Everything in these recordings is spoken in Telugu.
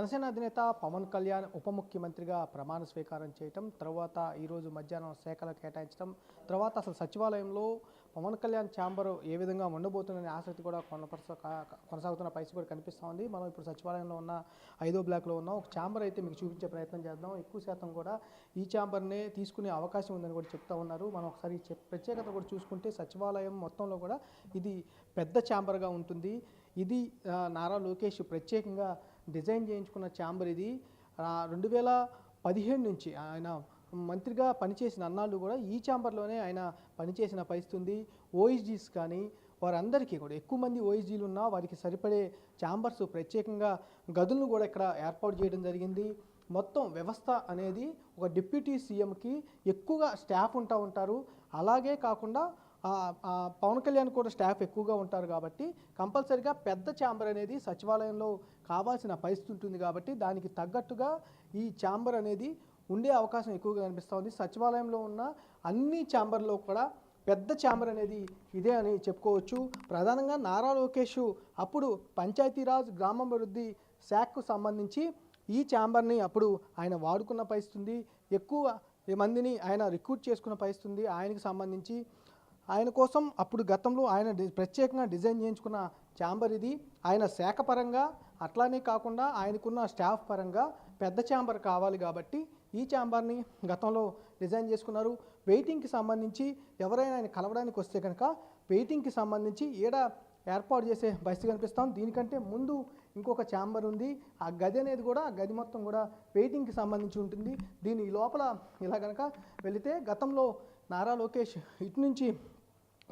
జనసేన అధినేత పవన్ కళ్యాణ్ ఉప ముఖ్యమంత్రిగా ప్రమాణ స్వీకారం చేయటం, తర్వాత ఈరోజు మధ్యాహ్నం శాఖలు కేటాయించడం, తర్వాత అసలు సచివాలయంలో పవన్ కళ్యాణ్ ఛాంబర్ ఏ విధంగా ఉండబోతుందనే ఆసక్తి కూడా కొనసాగుతున్న పరిస్థితి కూడా కనిపిస్తూ ఉంది. మనం ఇప్పుడు సచివాలయంలో ఉన్న 5వ బ్లాక్లో ఉన్న ఒక ఛాంబర్ అయితే మీకు చూపించే ప్రయత్నం చేద్దాం. ఎక్కువ శాతం కూడా ఈ ఛాంబర్నే తీసుకునే అవకాశం ఉందని కూడా చెప్తా ఉన్నారు. మనం ఒకసారి ప్రత్యేకత కూడా చూసుకుంటే సచివాలయం మొత్తంలో కూడా ఇది పెద్ద ఛాంబర్గా ఉంటుంది. ఇది నారా లోకేష్ ప్రత్యేకంగా డిజైన్ చేయించుకున్న ఛాంబర్. ఇది 2017 నుంచి ఆయన మంత్రిగా పనిచేసిన అన్నాళ్ళు కూడా ఈ ఛాంబర్లోనే ఆయన పనిచేసిన పరిస్థితి ఉంది. ఓఎస్డీస్ కానీ వారందరికీ కూడా ఎక్కువ మంది ఓఎస్డీలు ఉన్నా వారికి సరిపడే ఛాంబర్స్ ప్రత్యేకంగా గదులను కూడా ఇక్కడ ఏర్పాటు చేయడం జరిగింది. మొత్తం వ్యవస్థ అనేది ఒక డిప్యూటీ సీఎంకి ఎక్కువగా స్టాఫ్ ఉంటారు. అలాగే కాకుండా పవన్ కళ్యాణ్ కూడా స్టాఫ్ ఎక్కువగా ఉంటారు కాబట్టి కంపల్సరీగా పెద్ద ఛాంబర్ అనేది సచివాలయంలో కావాల్సిన పరిస్థితి ఉంటుంది. కాబట్టి దానికి తగ్గట్టుగా ఈ ఛాంబర్ అనేది ఉండే అవకాశం ఎక్కువగా కనిపిస్తుంది. సచివాలయంలో ఉన్న అన్ని ఛాంబర్లో కూడా పెద్ద ఛాంబర్ అనేది ఇదే అని చెప్పుకోవచ్చు. ప్రధానంగా నారా లోకేష్ అప్పుడు పంచాయతీరాజ్ గ్రామాభివృద్ధి శాఖకు సంబంధించి ఈ ఛాంబర్ని అప్పుడు ఆయన వాడుకున్న పరిస్థితి. ఎక్కువ మందిని ఆయన రిక్రూట్ చేసుకున్న పరిస్థితి. ఆయనకు సంబంధించి ఆయన కోసం అప్పుడు గతంలో ఆయన ప్రత్యేకంగా డిజైన్ చేయించుకున్న ఛాంబర్ ఇది. ఆయన శాఖ పరంగా అట్లానే కాకుండా ఆయనకున్న స్టాఫ్ పరంగా పెద్ద ఛాంబర్ కావాలి కాబట్టి ఈ ఛాంబర్ని గతంలో డిజైన్ చేసుకున్నారు. వెయిటింగ్కి సంబంధించి ఎవరైనా ఆయన కలవడానికి వస్తే కనుక వెయిటింగ్కి సంబంధించి ఏర్పాటు చేసే పరిస్థితి కనిపిస్తాం. దీనికంటే ముందు ఇంకొక ఛాంబర్ ఉంది. ఆ గది అనేది కూడా ఆ గది మొత్తం కూడా వెయిటింగ్కి సంబంధించి ఉంటుంది. దీని లోపల ఇలా కనుక వెళితే గతంలో నారా లోకేష్ ఇటు నుంచి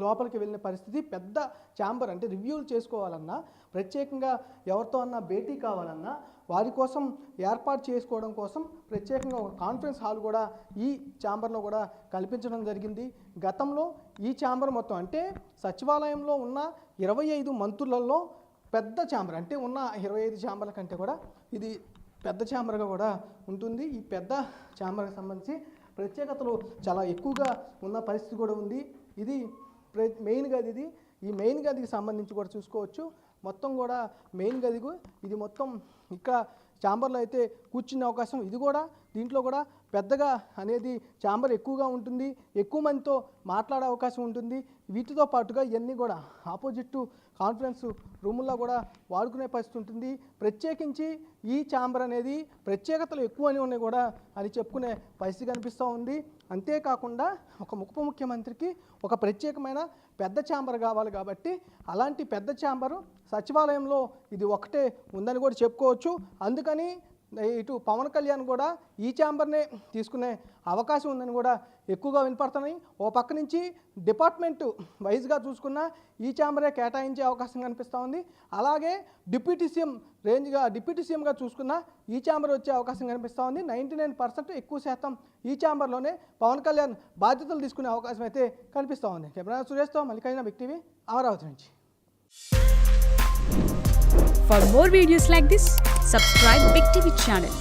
లోపలికి వెళ్ళిన పరిస్థితి. పెద్ద ఛాంబర్ అంటే రివ్యూలు చేసుకోవాలన్నా, ప్రత్యేకంగా ఎవరితో అన్నా భేటీ కావాలన్నా వారి కోసం ఏర్పాటు చేసుకోవడం కోసం ప్రత్యేకంగా ఒక కాన్ఫరెన్స్ హాల్ కూడా ఈ ఛాంబర్లో కూడా కల్పించడం జరిగింది. గతంలో ఈ ఛాంబర్ మొత్తం అంటే సచివాలయంలో ఉన్న 25 మంత్రులలో పెద్ద ఛాంబర్, అంటే ఉన్న 25 ఛాంబర్ల కంటే కూడా ఇది పెద్ద ఛాంబర్గా కూడా ఉంటుంది. ఈ పెద్ద ఛాంబర్కి సంబంధించి ప్రత్యేకతలు చాలా ఎక్కువగా ఉన్న పరిస్థితి కూడా ఉంది. ఇది మెయిన్ గది. ఇది ఈ మెయిన్ గదికి సంబంధించి కూడా చూసుకోవచ్చు. మొత్తం కూడా మెయిన్ గదికు ఇది మొత్తం ఇక్కడ ఛాంబర్లో అయితే కూర్చునే అవకాశం. ఇది కూడా దీంట్లో కూడా పెద్దగా అనేది ఛాంబర్ ఎక్కువగా ఉంటుంది. ఎక్కువ మందితో మాట్లాడే అవకాశం ఉంటుంది. వీటితో పాటుగా ఇవన్నీ కూడా ఆపోజిట్ కాన్ఫరెన్స్ రూముల్లో కూడా వాడుకునే పరిస్థితి ఉంటుంది. ప్రత్యేకించి ఈ ఛాంబర్ అనేది ప్రత్యేకతలు ఎక్కువ అని ఉన్నాయి కూడా అని చెప్పుకునే పరిస్థితి కనిపిస్తూ ఉంది. అంతేకాకుండా ఒక ఉప ముఖ్యమంత్రికి ఒక ప్రత్యేకమైన పెద్ద ఛాంబర్ కావాలి కాబట్టి అలాంటి పెద్ద ఛాంబరు సచివాలయంలో ఇది ఒకటే ఉందని కూడా చెప్పుకోవచ్చు. అందుకని ఇటు పవన్ కళ్యాణ్ కూడా ఈ ఛాంబర్నే తీసుకునే అవకాశం ఉందని కూడా ఎక్కువగా వినపడుతున్నాయి. ఓ పక్క నుంచి డిపార్ట్మెంట్ వైజ్గా చూసుకున్న ఈ ఛాంబరే కేటాయించే అవకాశం కనిపిస్తూ ఉంది. అలాగే డిప్యూటీ సీఎంగా చూసుకున్న ఈ ఛాంబర్ వచ్చే అవకాశం కనిపిస్తూ ఉంది. 99% ఎక్కువ శాతం ఈ ఛాంబర్లోనే పవన్ కళ్యాణ్ బాధ్యతలు తీసుకునే అవకాశం అయితే కనిపిస్తూ ఉంది. కెమెరా సురేష్తో మల్లికార్జున, బిగ్ టీవీ, అమరావతి నుంచి. For more videos like this, subscribe Big TV channel.